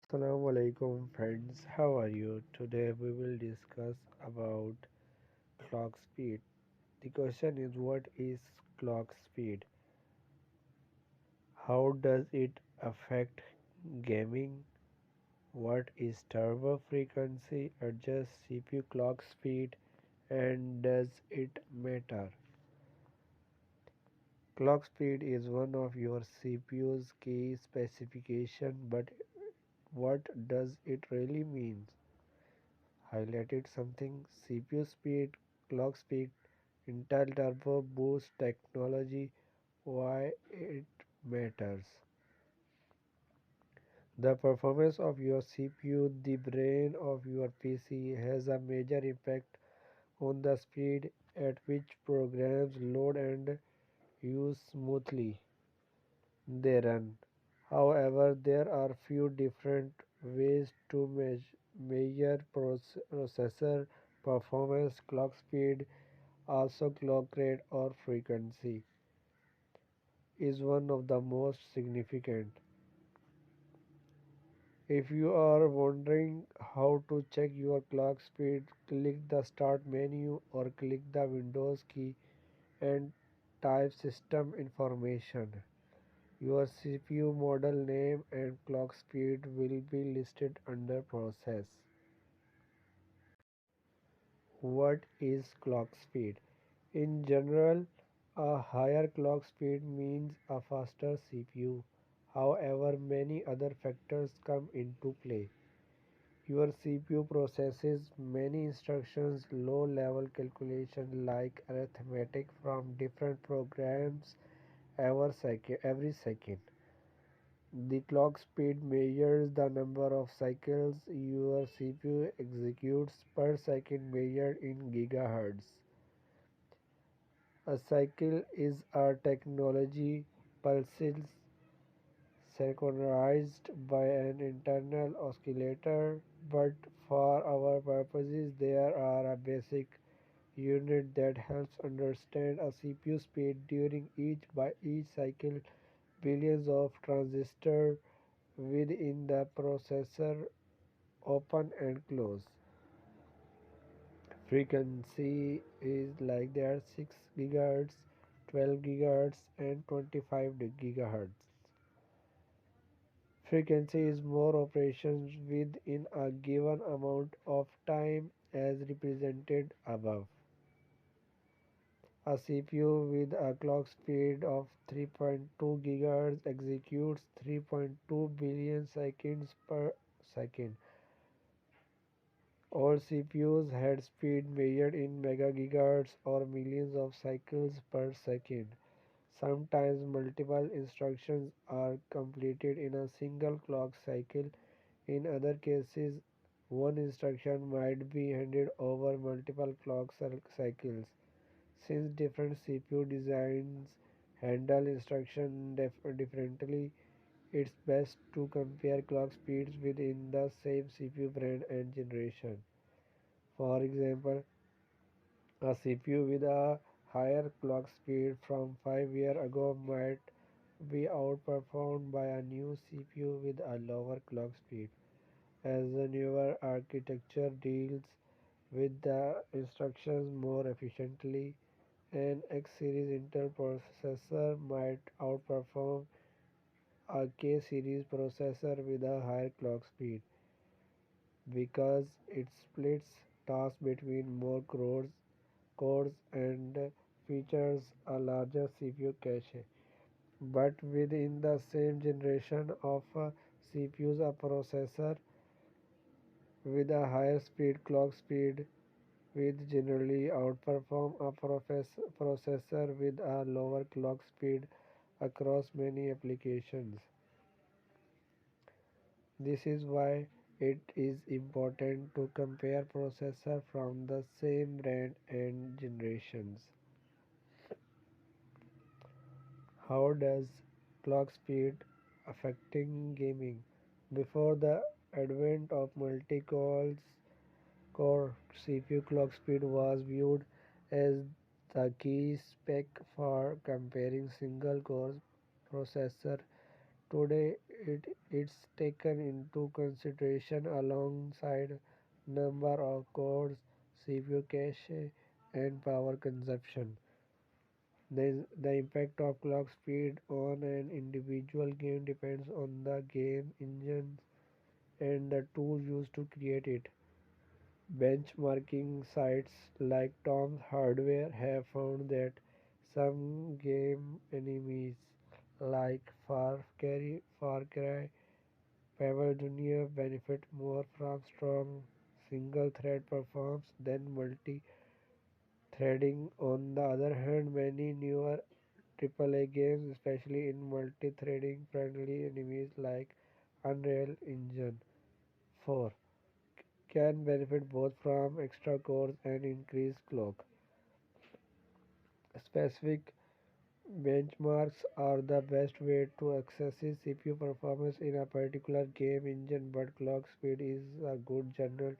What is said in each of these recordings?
Assalamu alaikum friends, how are you? Today we will discuss about clock speed. The question is, what is clock speed? How does it affect gaming? What is turbo frequency? Adjust CPU clock speed, and does it matter? Clock speed is one of your CPU's key specification, but what does it really mean? Highlighted something: CPU speed, clock speed, Intel Turbo Boost technology, why it matters. The performance of your CPU, the brain of your PC, has a major impact on the speed at which programs load and use smoothly they run. However, there are few different ways to measure processor performance. Clock speed, also clock rate or frequency, is one of the most significant. If you are wondering how to check your clock speed, click the Start menu or click the Windows key and type System Information. Your CPU model name and clock speed will be listed under Process. What is clock speed? In general, a higher clock speed means a faster CPU. However, many other factors come into play. Your CPU processes many instructions, low-level calculation like arithmetic from different programs every second. The clock speed measures the number of cycles your CPU executes per second measured in gigahertz. A cycle is a technology pulses synchronized by an internal oscillator, but for our purposes there are a basic unit that helps understand a CPU speed during each cycle. Billions of transistors within the processor open and close. Frequency is like that: 6 GHz, 12 GHz and 25 GHz. Frequency is more operations within a given amount of time as represented above. A CPU with a clock speed of 3.2 GHz executes 3.2 billion cycles per second. All CPUs had speed measured in megagigahertz or millions of cycles per second. Sometimes multiple instructions are completed in a single clock cycle. In other cases, one instruction might be handed over multiple clock cycles. Since different CPU designs handle instructions differently, it's best to compare clock speeds within the same CPU brand and generation. For example, a CPU with a higher clock speed from 5 years ago might be outperformed by a new CPU with a lower clock speed. As the newer architecture deals with the instructions more efficiently, an X series Intel processor might outperform a K series processor with a higher clock speed because it splits tasks between more cores and features a larger CPU cache. But within the same generation of CPUs, a processor with a higher speed clock speed will generally outperform a processor with a lower clock speed across many applications. This is why it is important to compare processors from the same brand and generations. How does clock speed affecting gaming? Before the advent of multi-core CPU, clock speed was viewed as the key spec for comparing single core processor. Today it's taken into consideration alongside number of cores, CPU cache, and power consumption. The impact of clock speed on an individual game depends on the game engine and the tool used to create it. Benchmarking sites like Tom's Hardware have found that some game enemies like Far Cry, Pebble Junior benefit more from strong single thread performance than multi threading. On the other hand, many newer AAA games, especially in multi-threading friendly enemies like Unreal Engine 4, can benefit both from extra cores and increased clock. Specific benchmarks are the best way to assess CPU performance in a particular game engine, but clock speed is a good general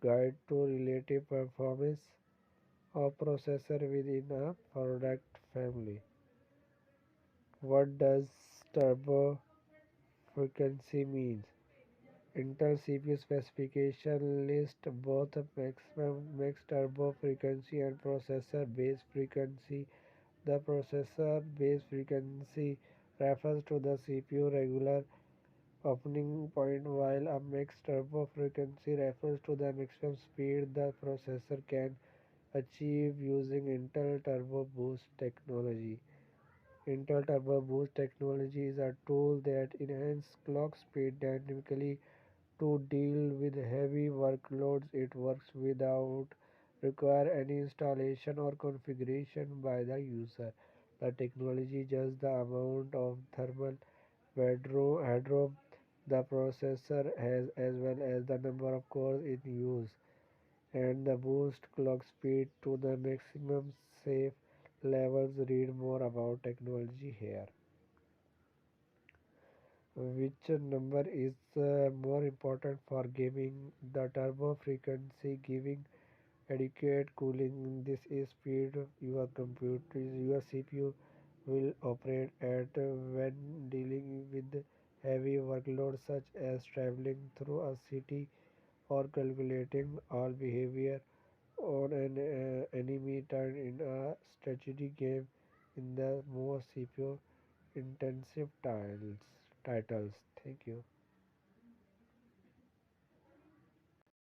guide to relative performance of processor within a product family. What does turbo frequency mean? Intel CPU specification list both maximum max turbo frequency and processor base frequency. The processor base frequency refers to the CPU regular opening point while a max turbo frequency refers to the maximum speed the processor can achieve using Intel Turbo Boost technology. Intel Turbo Boost technology is a tool that enhances clock speed dynamically to deal with heavy workloads. It works without require any installation or configuration by the user. The technology adjusts the amount of thermal headroom the processor has as well as the number of cores in use and the boost clock speed to the maximum safe levels. Read more about technology here. Which number is more important for gaming? The turbo frequency giving adequate cooling. This is speed your CPU will operate at when dealing with heavy workloads such as traveling through a city or calculating all behavior on an enemy turn in a strategy game in the most CPU intensive titles. Thank you.